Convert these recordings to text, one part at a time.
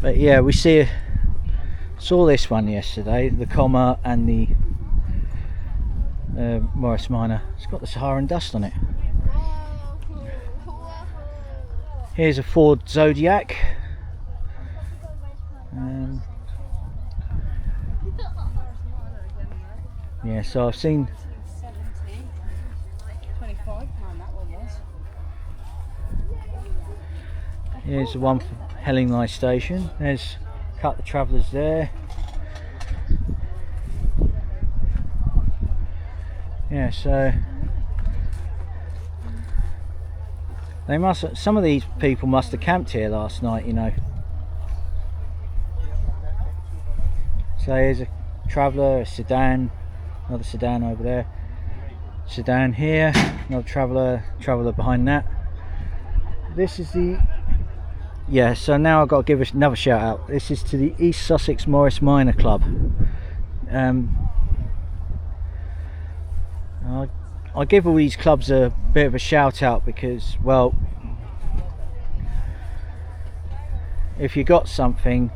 But yeah, we saw this one yesterday, the Comma and the Morris Minor. It's got the Saharan dust on it. Here's a Ford Zodiac. Yeah, so I've seen. Here's the one for Hellingly Station. There's a couple of travellers there. Yeah, so they must. Some of these people must have camped here last night, you know. So here's a traveller, a sedan, another sedan over there, sedan here, another traveller behind that. This is the. Yeah, so now I've got to give another shout out. This is to the East Sussex Morris Minor Club. I give all these clubs a bit of a shout out because, well, if you got something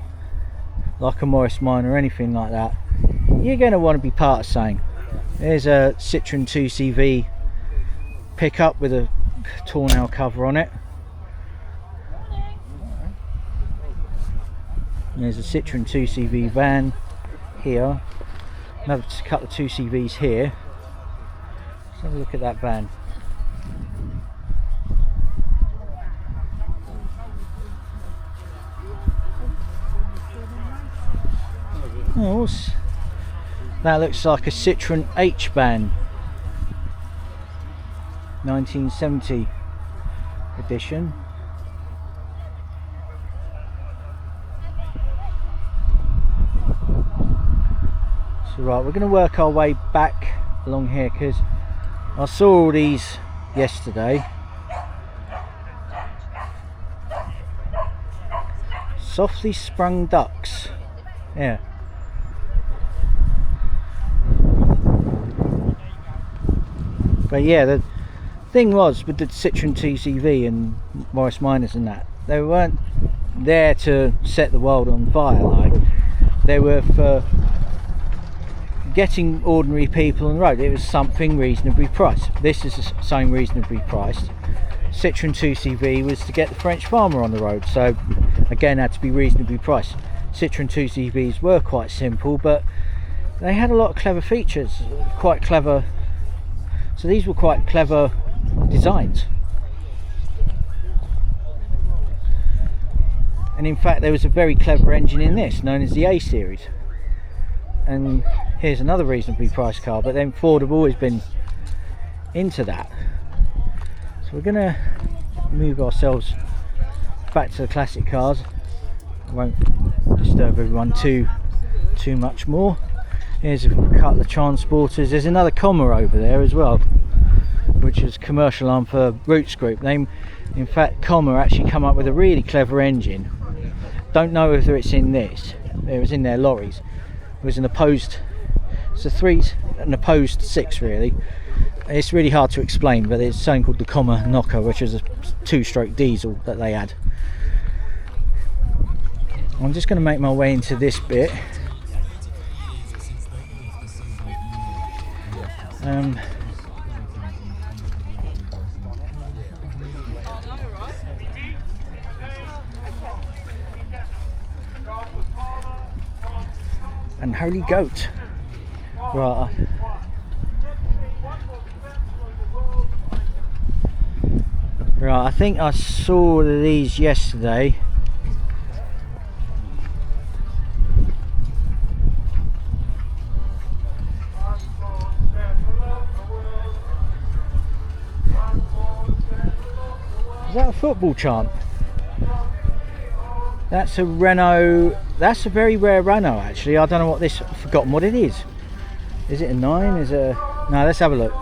like a Morris Minor or anything like that, you're going to want to be part of something. There's a Citroen 2CV pickup with a torn-out cover on it. There's a Citroen 2CV van here. Another couple of 2CVs here. Let's have a look at that van. Oh, that looks like a Citroen H van, 1970 edition. So right, we're going to work our way back along here because I saw all these yesterday. Softly sprung ducks. Yeah. But yeah, the thing was with the Citroen 2CV and Morris Minors and that, they weren't there to set the world on fire. Like, they were for getting ordinary people on the road. It was something reasonably priced. This is something reasonably priced. Citroen 2CV was to get the French farmer on the road, so again had to be reasonably priced. Citroen 2CVs were quite simple, but they had a lot of clever features, quite clever. So these were quite clever designs. And in fact there was a very clever engine in this, known as the A series. And here's another reasonably priced car, but then Ford have always been into that. So we're going to move ourselves back to the classic cars. I won't disturb everyone too much more. Here's a couple of transporters. There's another Comma over there as well, which is commercial arm for Roots Group. They, in fact, Comma actually come up with a really clever engine. Don't know whether it's in this. It was in their lorries. It was an opposed. It's an opposed 6 really. It's really hard to explain, but it's something called the Comma Knocker, which is a 2-stroke diesel that they had. I'm just going to make my way into this bit. And Holy Goat. Right. Right, I think I saw these yesterday. Is that a football chant? That's a Renault. That's a very rare Renault actually. I don't know what this, I've forgotten what it is. Is it a 9? Is it a... No, let's have a look.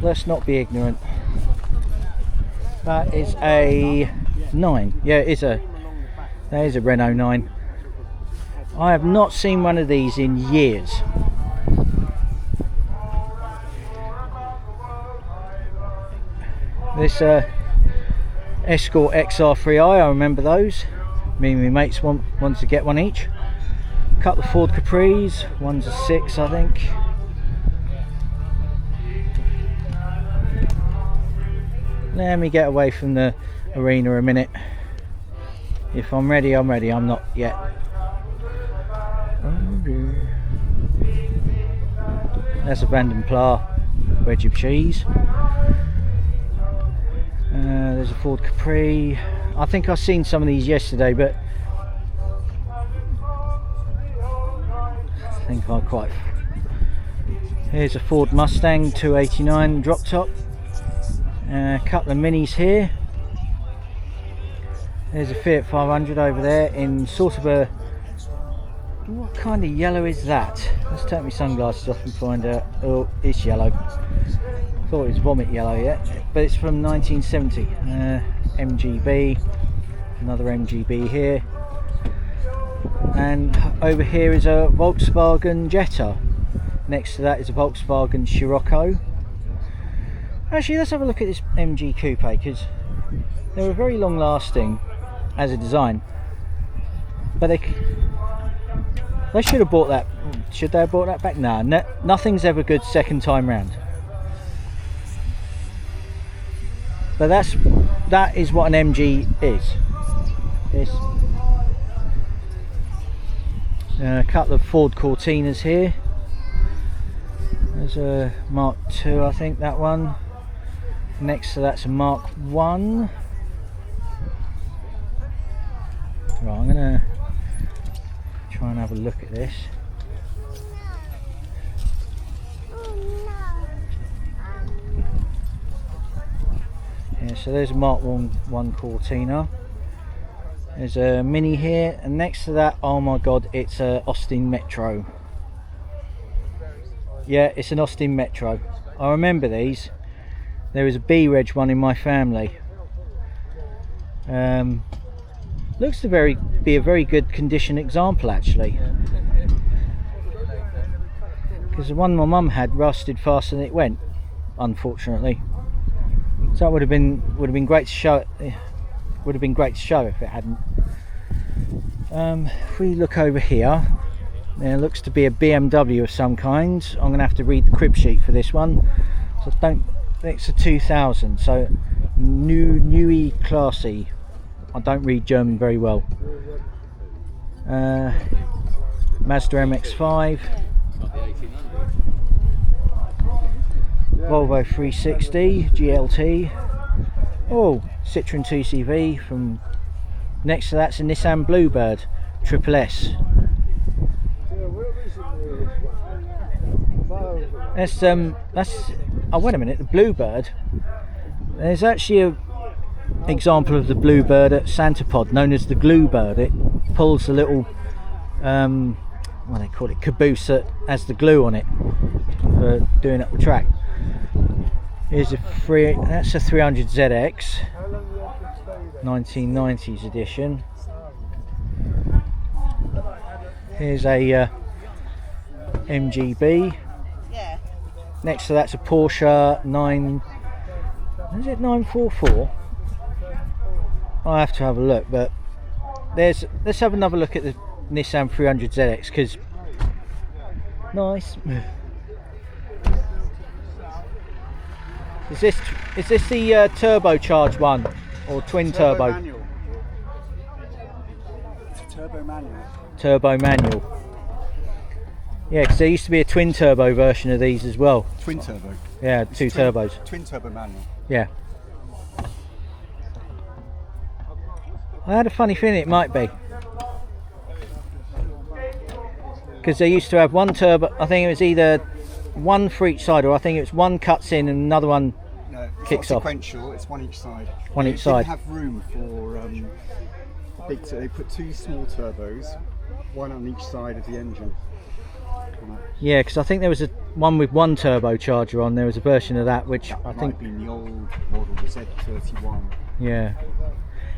Let's not be ignorant. That is a 9. Yeah, it is a... That is a Renault 9. I have not seen one of these in years. This Escort XR3i, I remember those. Me and my mates wanted to get one each. A couple of Ford Capris, one's a 6 I think. Let me get away from the arena a minute. If I'm ready, I'm ready. I'm not yet. That's a Vanden Pla wedge of cheese. There's a Ford Capri. I think I've seen some of these yesterday, but I think I quite. Here's a Ford Mustang 289 drop top. A couple of minis here. There's a Fiat 500 over there in sort of a, what kind of yellow is that? Let's take my sunglasses off and find out. Oh, it's yellow. Thought it was vomit yellow, yeah, but it's from 1970. MGB, another MGB here, and over here is a Volkswagen Jetta. Next to that is a Volkswagen Scirocco. Actually, let's have a look at this MG Coupe, because they were very long lasting as a design, but they should have bought that. Should they have bought that back? Nah, nothing's ever good second time round. But that is what an MG is. This a couple of Ford Cortinas here. There's a Mark II, I think, that one. Next to that's a Mark 1. Right, I'm gonna try and have a look at this. Yeah, so there's a Mark 1 Cortina. There's a Mini here, and next to that, oh my god, it's a Austin Metro. Yeah, it's an Austin Metro. I remember these. There was a B-Reg one in my family. Looks to be a very good condition example, actually, because the one my mum had rusted faster than it went, unfortunately. So that would have been great to show. Would have been great to show if it hadn't. If we look over here, there looks to be a BMW of some kind. I'm going to have to read the crib sheet for this one. So I think it's a 2000. So newy classy. I don't read German very well. Mazda MX-5. Volvo 360 GLT. Oh, Citroen 2CV from. Next to that's a Nissan Bluebird Triple S. That's oh wait a minute, the Bluebird. There's actually a example of the Bluebird at Santapod known as the Gluebird. It pulls the little what they call it, caboose that has the glue on it for doing up the track. Here's that's a 300 ZX 1990s edition. Here's a MGB. Next to that's a Porsche 944. I have to have a look, but let's have another look at the Nissan 300 ZX, because nice. Is this the turbocharged one or twin turbo? Manual. It's a turbo manual. Turbo manual. Yeah, because there used to be a twin turbo version of these as well. Twin turbo. Yeah, two turbos. Twin turbo manual. Yeah. I had a funny feeling it might be, because they used to have one turbo. I think it was either one for each side, or I think it's one cuts in and another one kicks off. Sequential, it's one each side. One each side. They didn't have room for big. They put two small turbos, one on each side of the engine. Yeah, because I think there was a one with one turbocharger on. There was a version of that which I think might be the old model, the Z31. Yeah.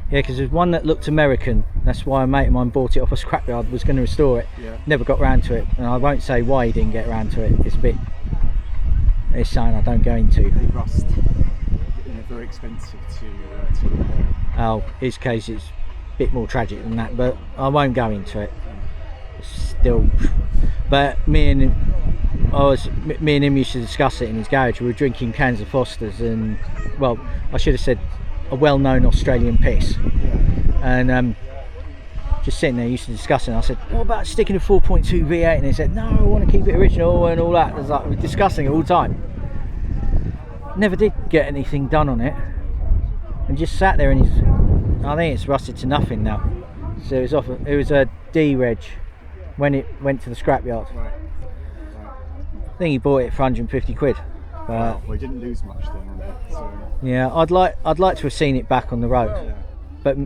Yeah, because there's one that looked American. That's why a mate of mine bought it off a scrapyard, was going to restore it. Yeah. Never got round to it, and I won't say why he didn't get round to it. It's something I don't go into. They rust. They're very expensive to repair. Oh, his case is bit more tragic than that, but I won't go into it. It's still, but me and him used to discuss it in his garage. We were drinking cans of Foster's, and well, I should have said a well-known Australian piss, and just sitting there used to discuss it. And I said, what about sticking a 4.2 V8? And he said, no, I want to keep it original and all that. It was like, we're discussing it all the time. Never did get anything done on it, and just sat there, and I think it's rusted to nothing now. So it was a D reg when it went to the scrapyard. Right. I think he bought it for 150 quid. Well, we didn't lose much then on it. So. Yeah, I'd like to have seen it back on the road, Yeah. but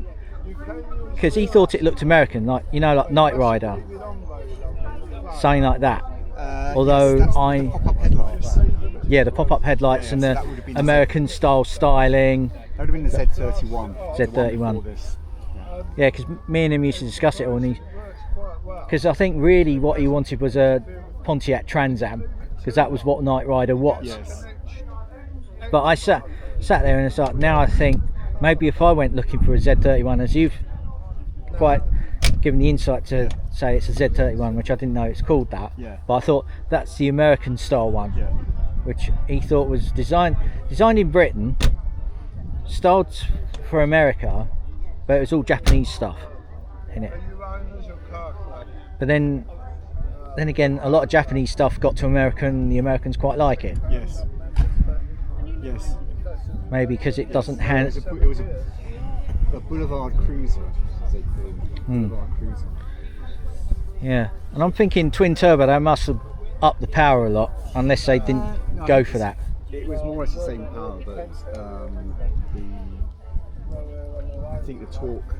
because he thought it looked American, like, you know, like Knight Rider, something like that. Although yes, the pop-up headlights. Yeah, the pop-up headlights, Yeah, and so the that would have been American style styling. That would have been the Z31. Z31. The one before this. Yeah, because me and him used to discuss it all, and because I think really what he wanted was a Pontiac Trans Am, because that was what Knight Rider was. Yes. But I sat there, and it's like, now I think maybe if I went looking for a Z31, as you've quite given the insight to say it's a Z31, which I didn't know it's called that. Yeah. But I thought that's the American style one, Yeah. which he thought was designed in Britain, styled for America, but it was all Japanese stuff in it. But then again, a lot of Japanese stuff got to America, and the Americans quite like it. Yes. Yes. Maybe because it doesn't It was a boulevard cruiser, as they call it. Boulevard cruiser. Yeah, and I'm thinking twin turbo, they must have upped the power a lot, unless they didn't No, go for that. It was more or less the same power, but I think the torque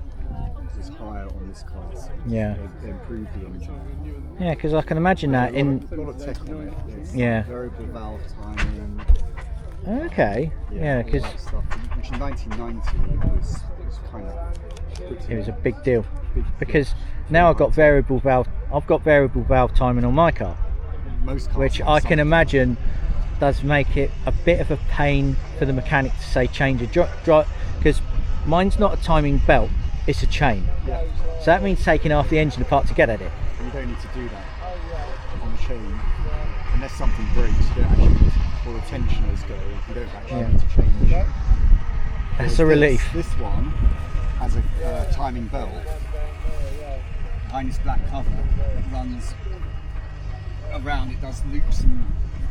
was higher on this class. Yeah. They improved the engine. Yeah, because I can imagine that A lot of tech on it. There's Yeah. variable valve timing. Okay. Yeah, all because that stuff, which in 1990 was kind of it was a big deal. big. Because now I've got variable valve timing on my car, Most cars which have I can something. imagine does make it a bit of a pain for the mechanic to say change a drive, because mine's not a timing belt, it's a chain. Yeah. So that means taking half the engine apart to get at it. You don't need to do that on the chain unless something breaks. You don't actually, or the tensioners go. You don't actually need to change. That's a relief. This one has a timing belt behind this black cover that runs around. It does loops and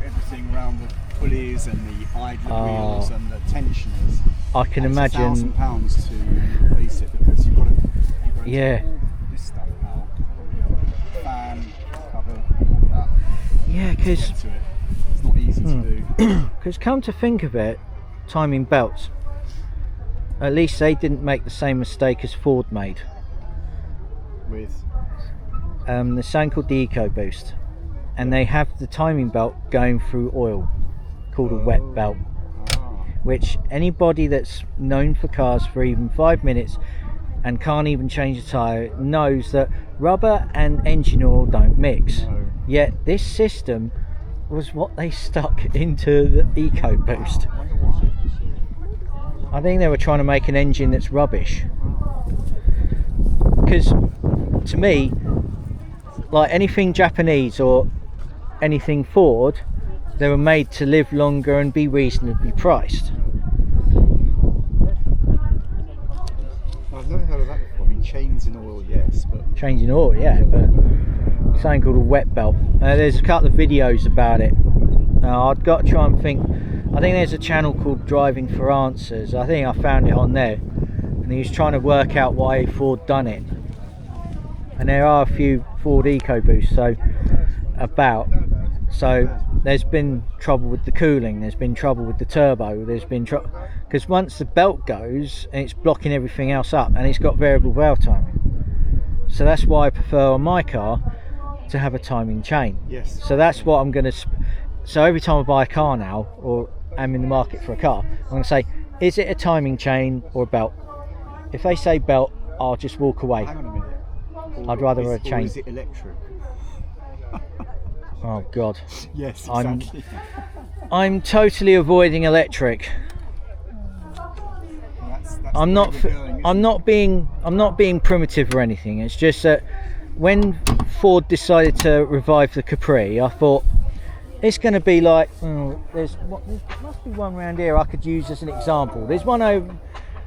everything around the pulleys and the idler wheels and the tensioners. I can And imagine. It's £1,000 to replace it because you've got to Yeah. take all this stuff out. Fan, cover, all that. Yeah, because Get to it. It's not easy to do. come to think of it, timing belts, at least they didn't make the same mistake as Ford made. With There's something called the EcoBoost, and they have the timing belt going through oil called a wet belt, which anybody that's known for cars for even 5 minutes and can't even change a tyre knows that rubber and engine oil don't mix. No. Yet this system was what they stuck into the EcoBoost. I think they were trying to make an engine that's rubbish, because to me, like anything Japanese or anything Ford, they were made to live longer and be reasonably priced. I've never heard of that before. I mean, chains in oil, yes, but Changing oil, yeah, but something called a wet belt. There's a couple of videos about it. I've got to try and think. I think there's a channel called Driving for Answers. I think I found it on there, and he was trying to work out why Ford done it. And there are a few Ford EcoBoosts so there's been trouble with the cooling, there's been trouble with the turbo, there's been because once the belt goes and it's blocking everything else up, and it's got variable valve timing. So that's why I prefer on my car to have a timing chain. yes. So that's what I'm going to. So every time I buy a car now, or I'm in the market for a car, I'm going to say, is it a timing chain or a belt? If they say belt, I'll just walk away. Hang on a minute. I'd rather Or a chain. Or is it electric? Oh God, Yes, I'm- exactly. I'm totally avoiding electric. that's I'm the way not. we're going, isn't I'm it? not being. I'm not being primitive or anything. It's just that when Ford decided to revive the Capri, I thought it's going to be like. There must be one around here I could use as an example. There's one over.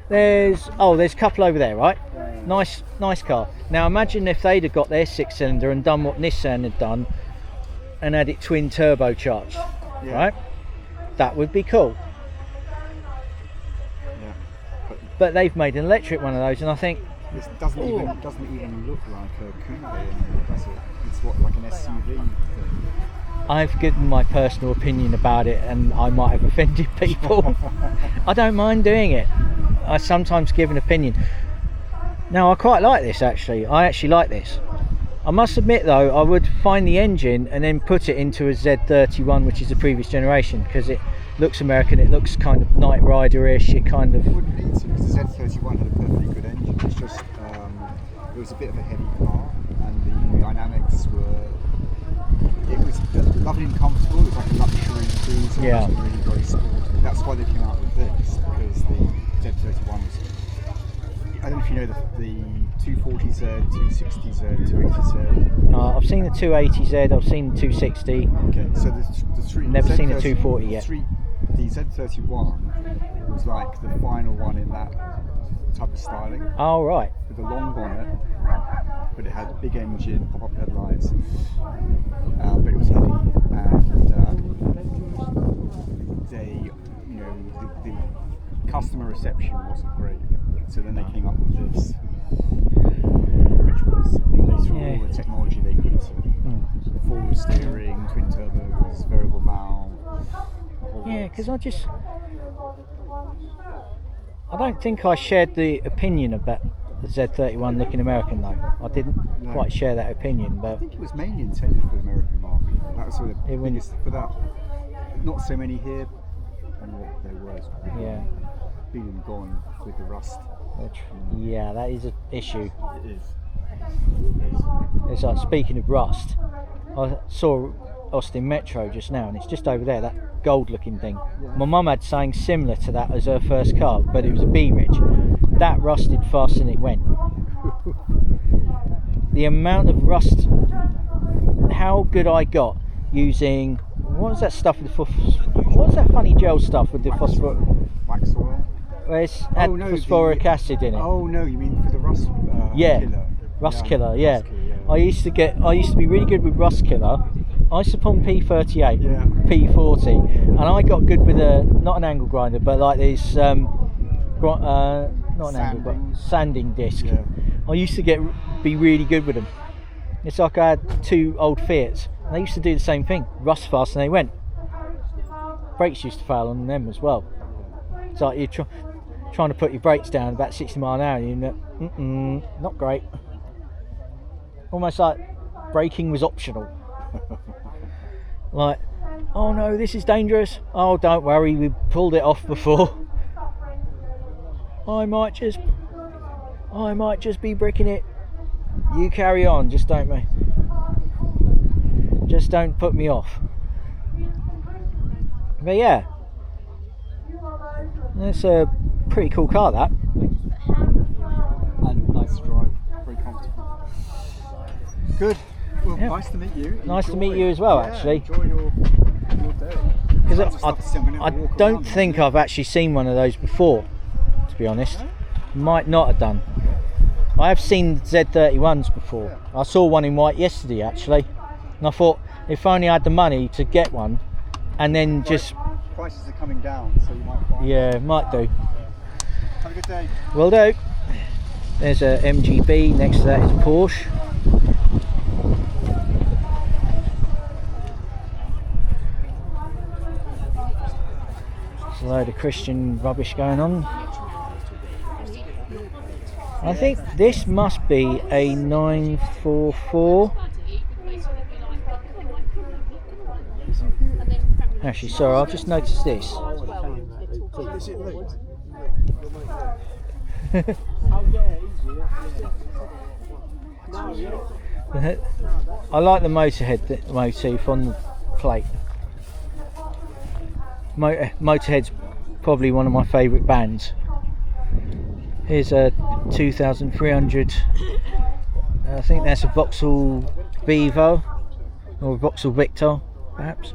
There's a couple over there, right? Nice car. Now imagine if they'd have got their 6-cylinder and done what Nissan had done, and had it twin turbocharged, right? That would be cool. Yeah. But they've made an electric one of those, and I think This doesn't even look like a coupe anymore, does it? It's like an SUV thing. I've given my personal opinion about it, and I might have offended people. I don't mind doing it. I sometimes give an opinion. Now I quite like this actually. I actually like this. I must admit though, I would find the engine and then put it into a Z31, which is the previous generation, because it looks American. It looks kind of Knight Rider-ish. It kind of. It wouldn't need to, because the Z31 had a perfectly good engine. It's just it was a bit of a heavy car, and the dynamics were. It was lovely and comfortable. It was like a luxury cruiser. Yeah. It was really very sporty. That's why they came out with this, because the Z31 was. I don't know if you know the 240Z, 260Z, 280Z. I've seen the 280Z. I've seen the 260. Okay, so the three. Never the seen a Z30 240 yet. The Z31 was like the final one in that type of styling, Oh right. with a long bonnet, but it had a big engine, pop-up headlights, but it was heavy, and the customer reception wasn't great. So then they came up with this, which was they threw all the technology they could. Forward steering, twin turbos, variable valve. Yeah, because I don't think I shared the opinion about the Z31 looking American though. I didn't quite share that opinion, I but think it was mainly intended for the American market. That was sort of the It went- biggest for that. Not so many here, and what there was. yeah. Been and gone with the rust. Yeah, that is an issue. It is. It's like, speaking of rust, I saw Austin Metro just now, and it's just over there, that gold looking thing. My mum had something similar to that as her first car, but it was a B-Ridge. That rusted faster than it went. The amount of rust, how good I got using, what was that stuff with the what was that funny gel stuff with the phosphor? Wax oil. Where it's had phosphoric acid in it. Oh no, you mean for the rust killer? Rust killer, yeah. Rust killer, yeah. I used to be really good with rust killer. Isopon P38, Yeah. P40, and I got good with not an angle grinder, but like this not an angle, but sanding disc. Yeah. I used to be really good with them. It's like I had 2 old Fiats, and they used to do the same thing, rust fast, and they went. Brakes used to fail on them as well. It's like you're trying to put your brakes down about 60 mile an hour, and you're not great. Almost like braking was optional. Like, oh no, this is dangerous. Oh, don't worry, we pulled it off before. I might just be bricking it. You carry on, just don't put me off. But yeah, that's a pretty cool car, that. And nice to drive, very comfortable. Good. Well, Yeah. nice to meet you. Nice to meet you as well, Yeah, actually. Enjoy your day. Because Lots of stuff to see, I'm gonna I have to walk don't around think it. I've actually seen one of those before, to be honest. Might not have done. I have seen Z31s before. I saw one in white yesterday actually, and I thought if only I had the money to get one, and then just Prices are coming down, so you might find. yeah, might do. Have a good day. Will do. There's a MGB. Next to that is a Porsche. There's a load of Christian rubbish going on. I think this must be a 944. Actually, sorry, I've just noticed this. I like the Motorhead motif on the plate. Motorhead's probably one of my favourite bands. Here's a 2300. I think that's a Vauxhall Bevo or a Vauxhall Victor, perhaps.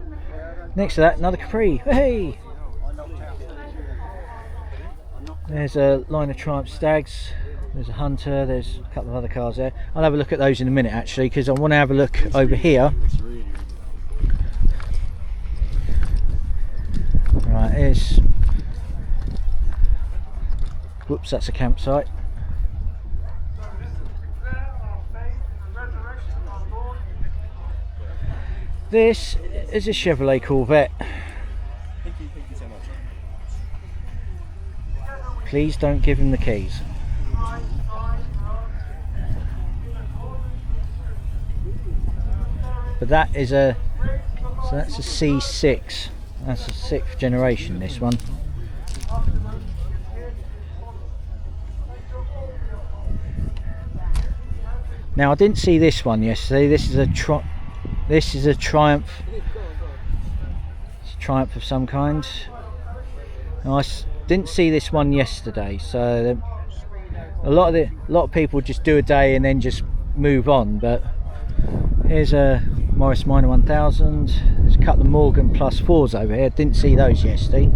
Next to that, another Capri. Hey! There's a line of Triumph Stags. There's a Hunter. There's a couple of other cars there. I'll have a look at those in a minute, actually, because I want to have a look over here. Right, here's. Whoops, that's a campsite. This is a Chevrolet Corvette. Thank you so much. Please don't give him the keys. But that is a, so that's a C6. That's a 6th generation, this one. Now I didn't see this one yesterday. This is a Triumph. It's a Triumph of some kind. Now, I didn't see this one yesterday, so a lot of people just do a day and then just move on. But here's a Morris Minor 1000. There's a couple of Morgan Plus 4s over here. Didn't see those yesterday.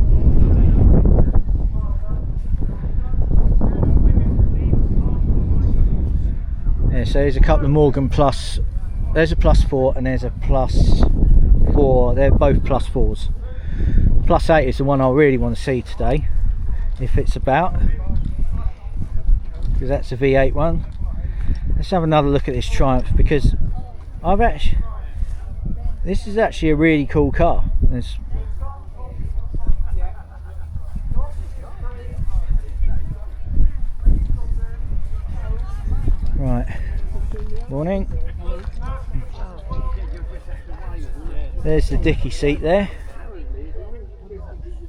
Yeah, so there's a couple of Morgan Plus. There's a Plus 4 and there's a Plus 4. They're both Plus 4s. Plus 8 is the one I really want to see today, if it's about, because that's a V8 one. Let's have another look at this Triumph, because this is actually a really cool car. Right, morning. There's the dicky seat there.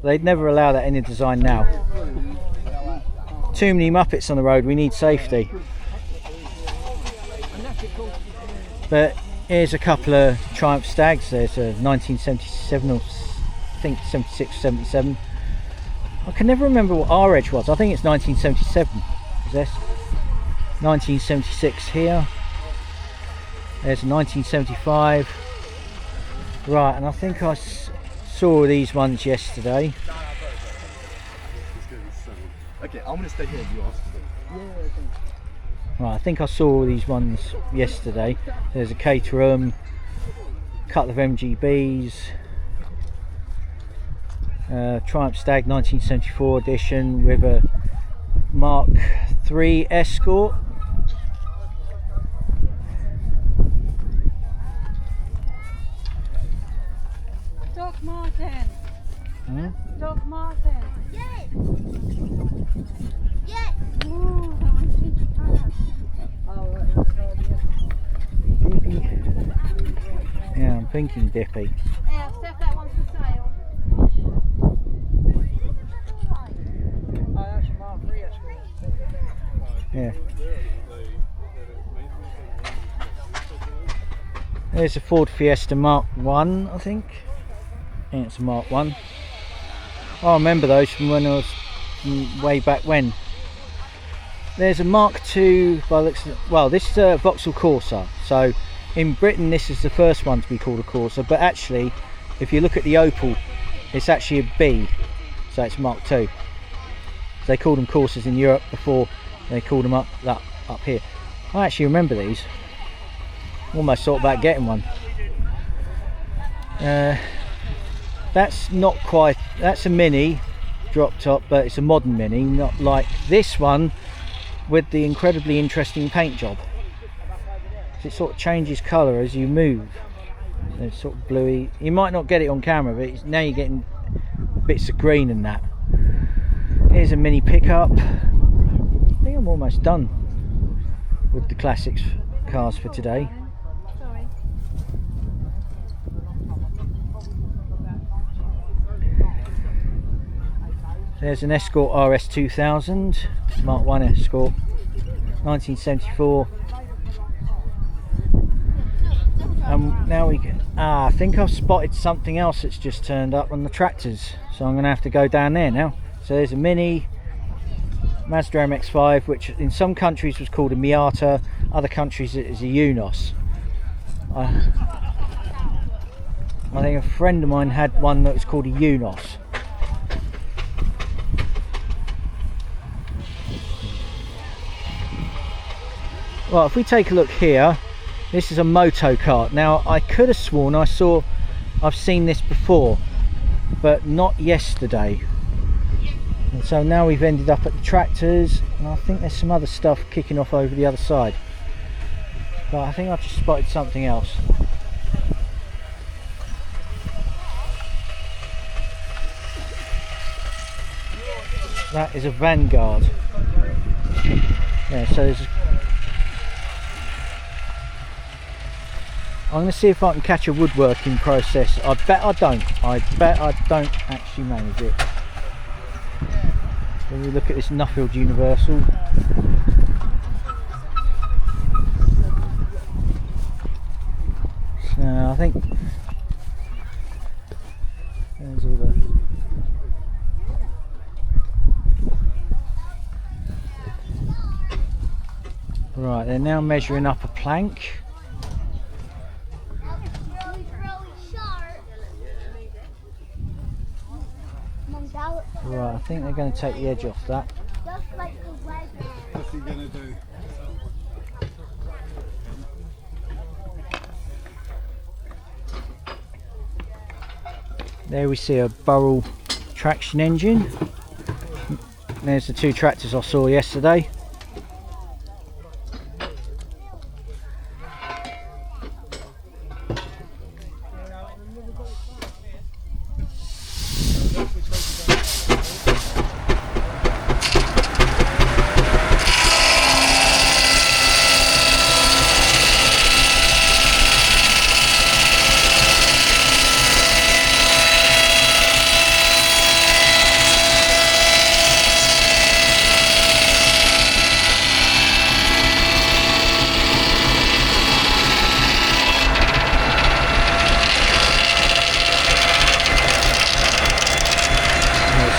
They'd never allow that in the design now. Too many Muppets on the road, we need safety. But here's a couple of Triumph Stags. There's a 1977, or I think 76, 77. I can never remember what our edge was. I think it's 1977. Is this 1976 here? There's a 1975. Right, and I think I saw these ones yesterday. Okay, I'm gonna stay here and you ask for them. Right, I think I saw these ones yesterday. There's a Caterham, a couple of MGBs, Triumph Stag 1974 edition with a Mark III Escort. Doc Martin. Hmm? Doc Martin. Yes. Yes. Ooh, that one's pinky colour. Oh, right, that's Dippy. Yeah, I'm thinking Dippy. yeah, Steph, that one's for sale. Oh, that's a Mark III Escort. Yeah. There's a Ford Fiesta Mark 1, I think. I think it's a Mark 1. I remember those from when I was way back when. There's a Mark II by the looks of, well, this is a Vauxhall Corsa. So in Britain this is the first one to be called a Corsa, but actually if you look at the Opel, it's actually a B, so it's Mark II. They called them Corsas in Europe before they called them up here. I actually remember these. Almost thought about getting one. That's not quite, that's a Mini drop top, but it's a modern Mini, not like this one with the incredibly interesting paint job. It sort of changes colour as you move. It's sort of bluey. You might not get it on camera, but now you're getting bits of green and that. Here's a Mini pickup. I think I'm almost done with the classics cars for today. Sorry. There's an Escort RS 2000, Mark 1 Escort, 1974. Now we can, I think I've spotted something else that's just turned up on the tractors, so I'm going to have to go down there now. So there's a Mini, Mazda MX-5, which in some countries was called a Miata, other countries it is a Unos. I think a friend of mine had one that was called a Unos. Well, if we take a look here, this is a moto kart. Now, I could have sworn I've seen this before, but not yesterday. And so now we've ended up at the tractors, and I think there's some other stuff kicking off over the other side. But I think I've just spotted something else. That is a Vanguard. Yeah, so there's... I'm going to see if I can catch a woodworking process. I bet I don't actually manage it. When we look at this Nuffield Universal, so I think there's all the right. They're now measuring up a plank. Right, I think they're going to take the edge off that. What's he going to do? There we see a Burrell traction engine. There's the two tractors I saw yesterday.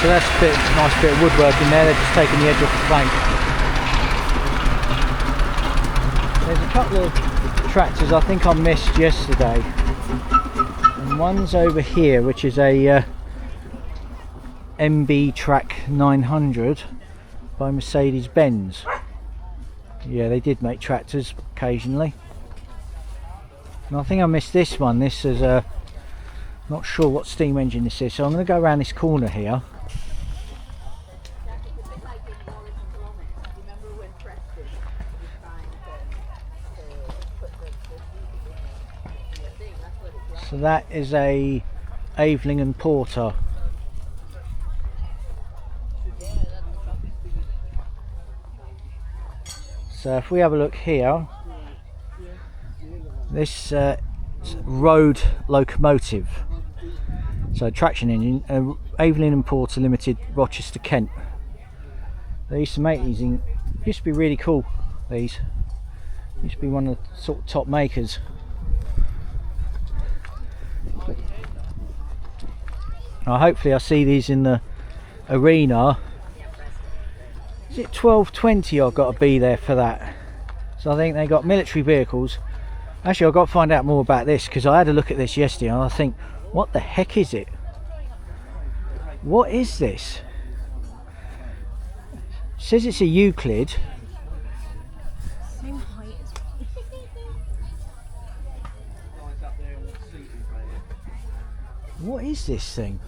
So that's a nice bit of woodworking there. They're just taking the edge off the plank. There's a couple of tractors I think I missed yesterday, and one's over here, which is a MB Track 900 by Mercedes-Benz. Yeah, they did make tractors occasionally. And I think I missed this one. This is a not sure what steam engine this is, so I'm going to go around this corner here. So that is a Aveling and Porter. So if we have a look here, this road locomotive, so traction engine, Aveling and Porter Limited, Rochester, Kent. They used to make these in, used to be really cool. These used to be one of the sort of top makers. Hopefully I see these in the arena. Is it 12:20 I've got to be there for that? So I think they got military vehicles. Actually, I've got to find out more about this, because I had a look at this yesterday and I think, what the heck is it? What is this? It says it's a Euclid. Same height as What is this thing?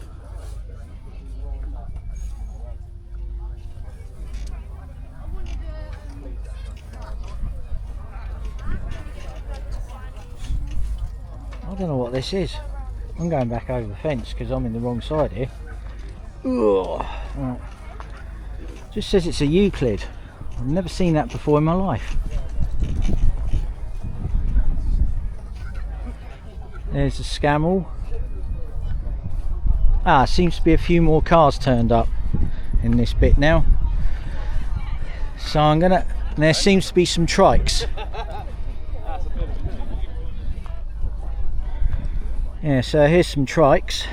I don't know what this is. I'm going back over the fence because I'm in the wrong side here. Ugh. Right. Just says it's a Euclid. I've never seen that before in my life. There's a Scammell. Seems to be a few more cars turned up in this bit now. So I'm gonna, there seems to be some trikes. Yeah, so here's some trikes.